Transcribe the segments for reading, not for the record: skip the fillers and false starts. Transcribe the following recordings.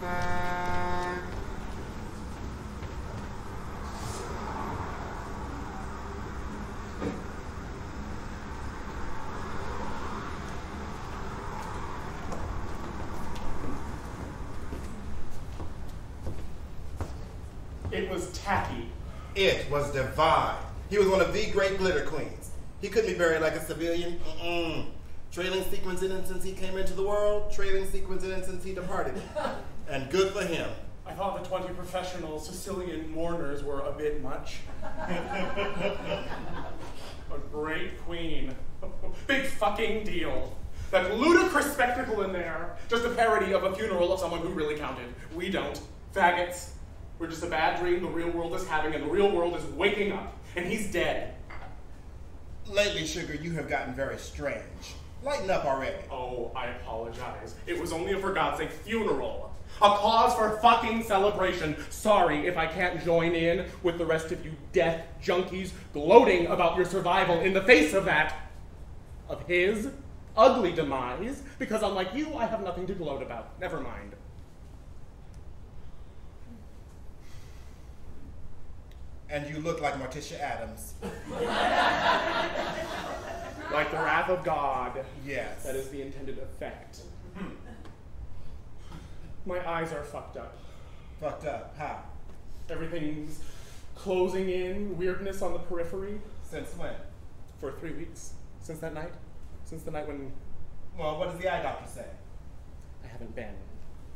It was tacky. It was divine. He was one of the great glitter queens. He couldn't be buried like a civilian. Trailing sequence in since he came into the world, trailing sequence in since he departed. And good for him. I thought the 20 professional Sicilian mourners were a bit much. A great queen. Big fucking deal. That ludicrous spectacle in there. Just a parody of a funeral of someone who really counted. We don't. Faggots. We're just a bad dream the real world is having, and the real world is waking up. And he's dead. Lately, Sugar, you have gotten very strange. Lighten up already. Oh, I apologize. It was only a, for God's sake, funeral. A cause for fucking celebration. Sorry if I can't join in with the rest of you death junkies gloating about your survival in the face of that. Of his ugly demise. Because unlike you, I have nothing to gloat about. Never mind. And you look like Morticia Adams. Like the wrath of God. Yes. That is the intended effect. My eyes are fucked up. Fucked up? How? Everything's closing in, weirdness on the periphery. Since when? For 3 weeks. Since that night. Since the night when... Well, what does the eye doctor say? I haven't been.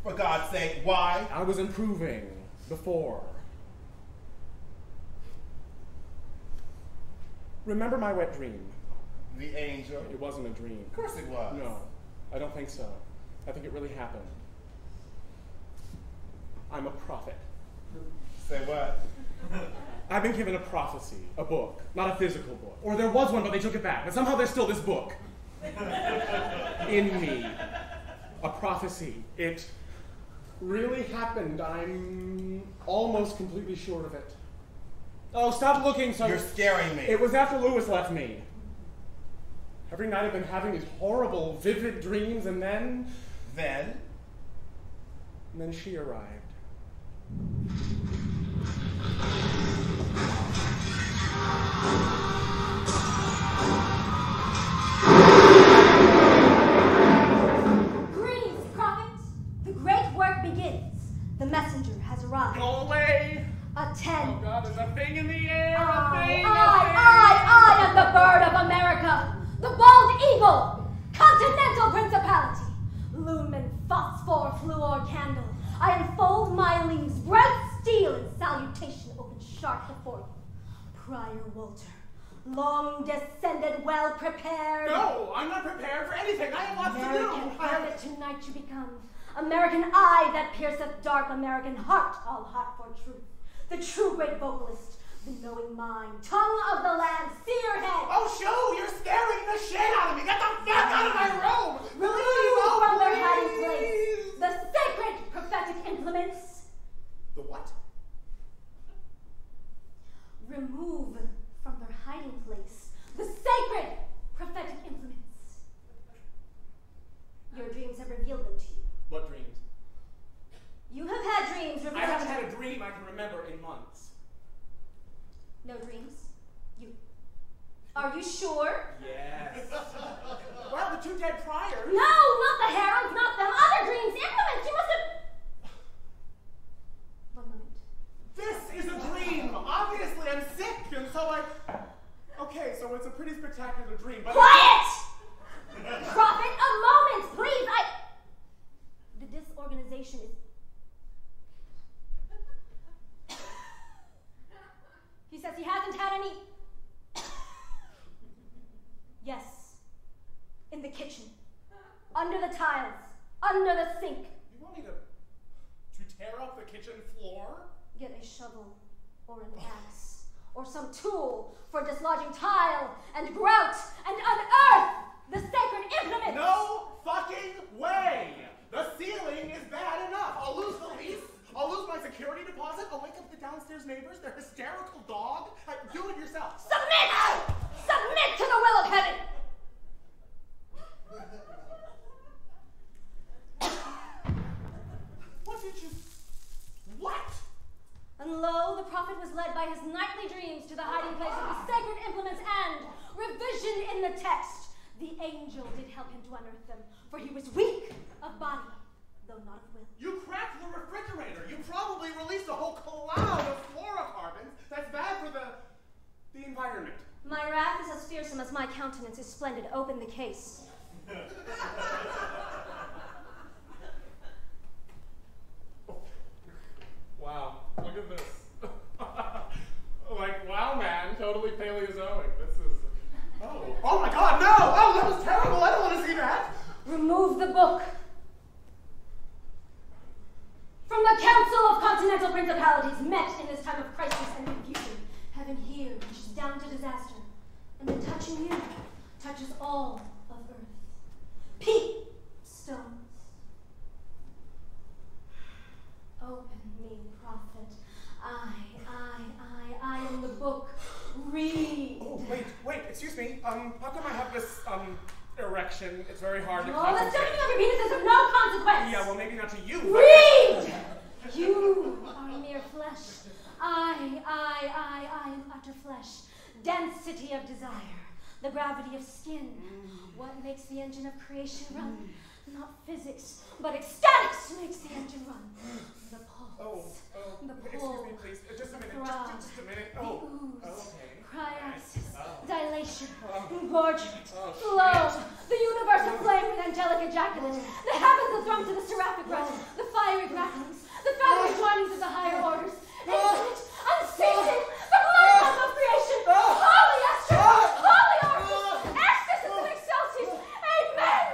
For God's sake, why? I was improving before. Remember my wet dream? The angel? It wasn't a dream. Of course it was. No, I don't think so. I think it really happened. I'm a prophet. Say what? I've been given a prophecy, a book, not a physical book. Or there was one, but they took it back. But somehow there's still this book. In me. A prophecy. It really happened. I'm almost completely sure of it. Oh, stop looking so... You're scaring me. It was after Lewis left me. Every night I've been having these horrible, vivid dreams, and then... Then? And then she arrived. Greetings, prophet. The great work begins. The messenger has arrived. Go away! Attend. Oh God, there's a thing in the air, I am the bird of America, the bald eagle, continental principality, lumen phosphor fluor candle. I unfold my leaves, bright steel in salutation, open sharp before you. Prior Walter, long descended, well prepared. No, I'm not prepared for anything. I have lots to do. American prophet, tonight you become. American eye that pierceth dark, American heart, all heart for truth. The true great vocalist, the knowing mind, tongue of the land, seer head. Oh, shoo! You're scaring the shit out of me! Get the fuck out of my room! Remove from their hiding place the sacred prophetic implements. The what? Remove from their hiding place the sacred prophetic implements. Your dreams have revealed them to you. What dreams? You have had dreams revealed. I haven't had a dream I can remember in months. No dreams? You. Are you sure? Yes. Well, the two dead priors. No, not the heralds, not them. Other dreams, implements. You must have. 1 moment. This is a dream. Obviously, I'm sick, and so I. Okay, so it's a pretty spectacular dream, but. Quiet! Prophet, a moment, please. The disorganization is. He says he hasn't had any. Yes. In the kitchen. Under the tiles. Under the sink. You want me to tear up the kitchen floor? Get a shovel or an axe or some tool for dislodging tile and grout and unearth the sacred implement. No fucking way! The ceiling is bad enough. I'll lose the lease. I'll lose my security deposit. I'll wake up the downstairs neighbors, their hysterical dog. Do it yourself. Submit! Ow! Submit to the will of heaven! What did beings to the hiding place of the sacred implements and revision in the text. The angel did help him to unearth them, for he was weak of body, though not of will. You cracked the refrigerator. You probably released a whole cloud of fluorocarbons. That's bad for the environment. My wrath is as fearsome as my countenance is splendid. Open the case. Wow, look at this. Like, wow, man, totally Paleozoic. This is... Oh my God, no! Oh, that was terrible. I don't want to see that. Remove the book. From the Council of Continental Principalities, met in this time of crisis and confusion, heaven here reaches down to disaster, and in touching you, touches all of earth. Peep, stones. Open me, prophet. I am the book. Read. Oh, wait, excuse me. How come I have this, erection? It's very hard to Oh, the concentrate. stepping of your penis is of no consequence. Yeah, well, maybe not to you. Read! You are mere flesh. I am utter flesh. Density of desire. The gravity of skin. What makes the engine of creation run? Not physics, but ecstatics makes the engine run. The pulse. The pull. Excuse me, please. Just a minute. Throb. Just a minute. The ooze. Okay. Cryaxis. Oh. Dilation. Engorgement. Oh, Flow. The universe aflame with angelic ejaculate. The heavens athrong to the seraphic rite. The fiery grapplings. The fathom joinings of the higher orders. Infinite. Unceasing. The blood pump of creation. Holy Esther. Holy Orpheus. Ecstasy of excelsis. Amen.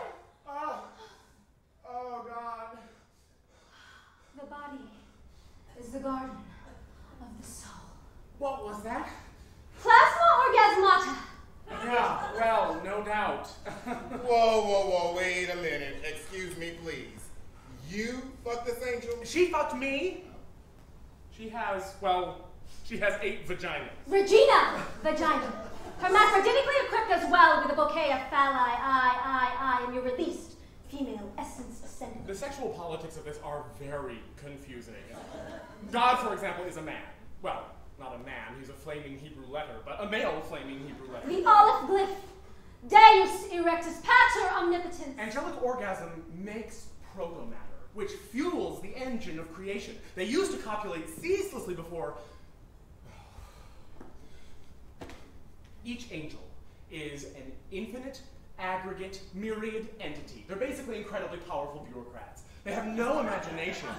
Oh, God. The body is the garden of the soul. What was that? Plasma orgasmata. Yeah, well, no doubt. Whoa, wait a minute. Excuse me, please. You fucked this angel? She fucked me. She has 8 vaginas. Regina vagina. Hermaphroditically equipped as well with a bouquet of phalli, and your released female essence descendant. The sexual politics of this are very confusing. God, for example, is a man. Well, not a man, he's a flaming Hebrew letter, but a male flaming Hebrew letter. The olive glyph. Deus erectus pater omnipotens. Angelic orgasm makes proto-matter, which fuels the engine of creation. They used to copulate ceaselessly before. Each angel is an infinite, aggregate, myriad entity. They're basically incredibly powerful bureaucrats. They have no imagination.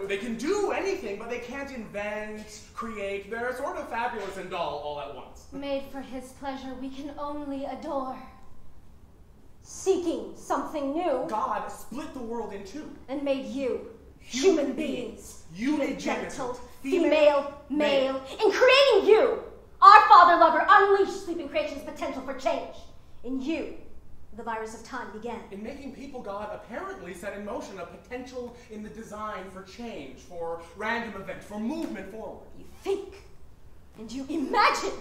They can do anything, but they can't invent, create. They're sort of fabulous and dull all at once. Made for his pleasure, we can only adore. Seeking something new. God split the world in two. And made you, human beings, unigenital, female, male. In creating you, our father lover unleashed sleeping creation's potential for change. In you, the virus of time began. In making people, God apparently set in motion a potential in the design for change, for random event, for movement forward. You think, and you imagine.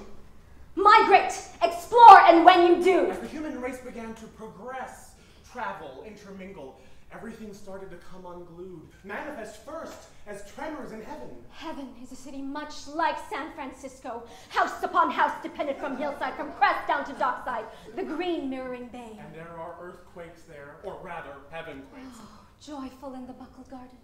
Migrate, explore, and when you do. As the human race began to progress, travel, intermingle, everything started to come unglued, manifest first as tremors in heaven. Heaven is a city much like San Francisco, house upon house dependent from hillside, from crest down to dockside, the green mirroring bay. And there are earthquakes there, or rather, heavenquakes. Oh, joyful in the buckled garden,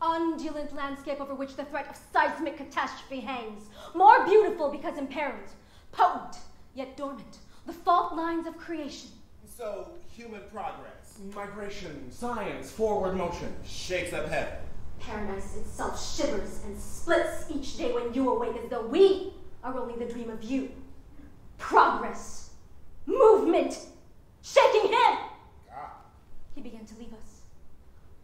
undulant landscape over which the threat of seismic catastrophe hangs, more beautiful because imperiled, potent yet dormant, the fault lines of creation. So, human progress. Migration, science, forward motion. Shakes up heaven. Paradise itself shivers and splits each day when you awake, as though we are only the dream of you. Progress, movement, shaking him. He began to leave us,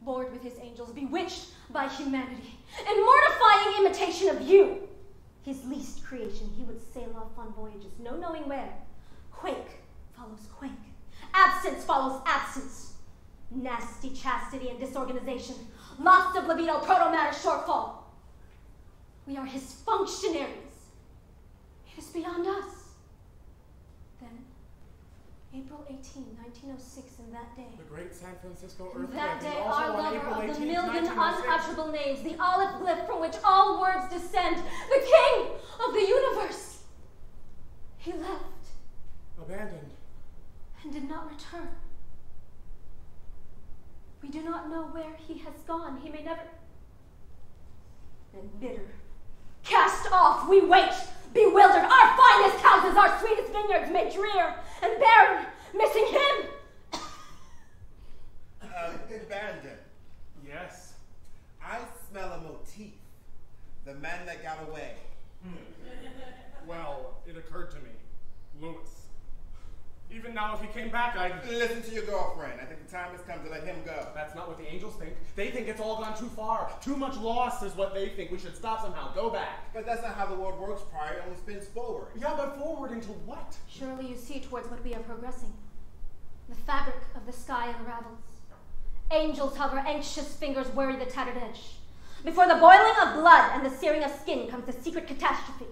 bored with his angels, bewitched by humanity, in mortifying imitation of you. His least creation, he would sail off on voyages, no knowing where. Quake follows quake. Absence follows absence. Nasty chastity and disorganization. Loss of libido, proto-matter shortfall. We are his functionaries. It is beyond us. Then, April 18, 1906, in that day. The great San Francisco earthquake. That day, also our on lover April of the 18th, million 1906. unutterable names, the olive glyph from which all words descend, the king of the universe, We do not know where he has gone. He may never... And bitter, cast off, we wait, bewildered. Our finest houses, our sweetest vineyards may drear and barren, missing him. Abandoned. Yes. I smell a motif. The man that got away. Well, it occurred to me. Louis. Even now, if he came back, I'd... Listen to your girlfriend. I think the time has come to let him go. That's not what the angels think. They think it's all gone too far. Too much loss is what they think. We should stop somehow. Go back. But that's not how the world works, Prior. It only spins forward. Yeah, but forward into what? Surely you see towards what we are progressing. The fabric of the sky unravels. Angels hover, anxious fingers worry the tattered edge. Before the boiling of blood and the searing of skin comes the secret catastrophe.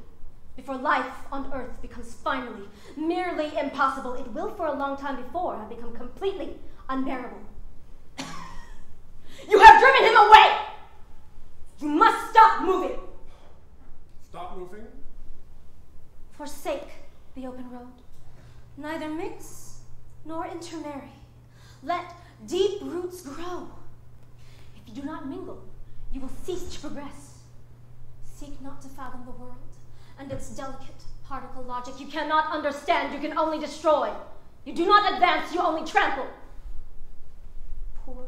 Before life on earth becomes finally merely impossible, it will for a long time before have become completely unbearable. You have driven him away! You must stop moving! Stop moving? Forsake the open road. Neither mix nor intermarry. Let deep roots grow. If you do not mingle, you will cease to progress. Seek not to fathom the world and its delicate particle logic. You cannot understand, you can only destroy. You do not advance, you only trample. Poor,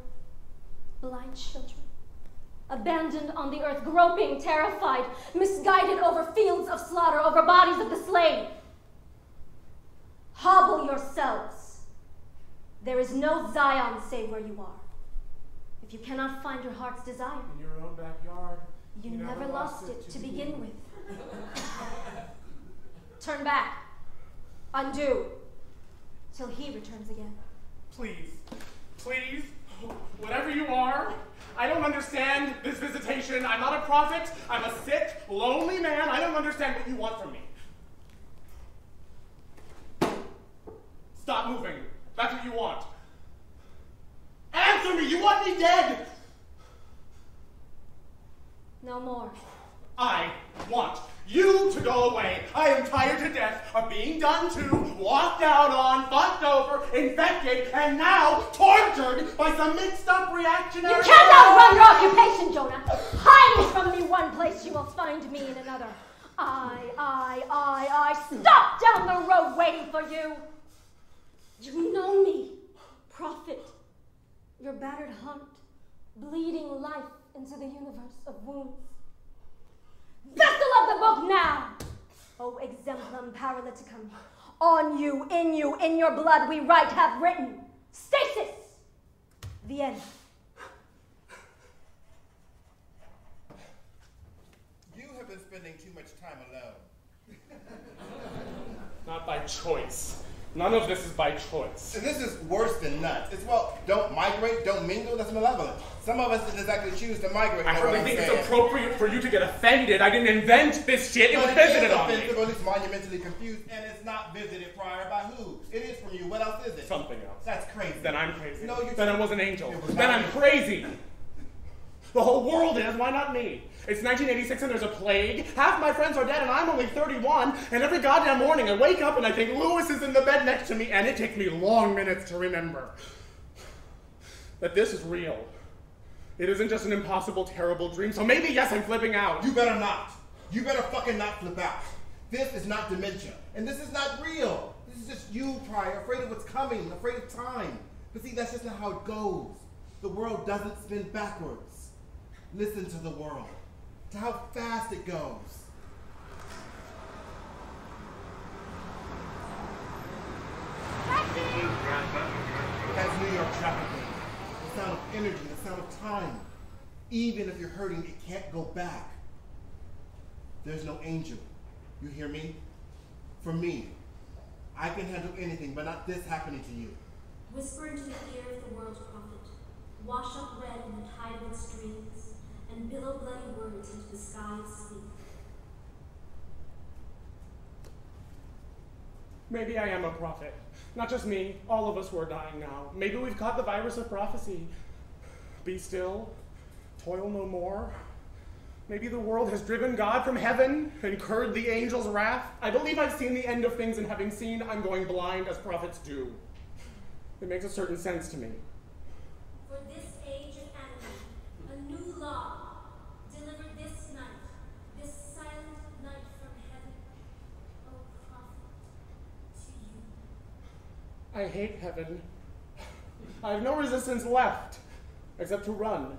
blind children, abandoned on the earth, groping, terrified, misguided over fields of slaughter, over bodies of the slain. Hobble yourselves. There is no Zion save where you are. If you cannot find your heart's desire, In your own backyard. you never lost it to begin with. Turn back. Undo. Till he returns again. Please. Please. Whatever you are. I don't understand this visitation. I'm not a prophet. I'm a sick, lonely man. I don't understand what you want from me. Stop moving. That's what you want. Answer me! You want me dead! No more. I want you to go away. I am tired to death of being done to, walked out on, fucked over, infected, and now tortured by some mixed-up reactionary... You can't outrun your occupation, Jonah. Hide from me one place, you will find me in another. I stop down the road waiting for you. You know me, prophet. Your battered heart, bleeding life into the universe of wounds. Vessel of the book now! O exemplum paralyticum. On you, in your blood we write, have written. Stasis! The end. You have been spending too much time alone. Not by choice. None of this is by choice. And this is worse than nuts. It's, well, don't migrate, don't mingle, that's malevolent. Some of us didn't exactly choose to migrate. I hardly think it's appropriate for you to get offended. I didn't invent this shit. It was visited on me. It's offensive, or at least monumentally confused, and it's not visited prior by who? It is from you. What else is it? Something else. That's crazy. Then I'm crazy. No, you... Then I was an angel. Was then I'm an crazy. The whole world is. Why not me? It's 1986 and there's a plague. Half my friends are dead and I'm only 31. And every goddamn morning I wake up and I think Louis is in the bed next to me, and it takes me long minutes to remember that this is real. It isn't just an impossible, terrible dream. So maybe, yes, I'm flipping out. You better not. You better fucking not flip out. This is not dementia. And this is not real. This is just you, Prior, afraid of what's coming, afraid of time. But see, that's just not how it goes. The world doesn't spin backwards. Listen to the world, to how fast it goes. That's New York traffic lane. The sound of energy, the sound of time. Even if you're hurting, it can't go back. There's no angel. You hear me? For me, I can handle anything, but not this happening to you. Whisper into the ear of the world's prophet. Wash up red in the tide of its streams, and billow bloody words into the sky of sleep. Maybe I am a prophet. Not just me. All of us who are dying now. Maybe we've caught the virus of prophecy. Be still. Toil no more. Maybe the world has driven God from heaven, incurred the angel's wrath. I believe I've seen the end of things, and having seen, I'm going blind as prophets do. It makes a certain sense to me. For this Allah, deliver this night, this silent night from heaven, O Prophet, to you. I hate heaven. I have no resistance left, except to run.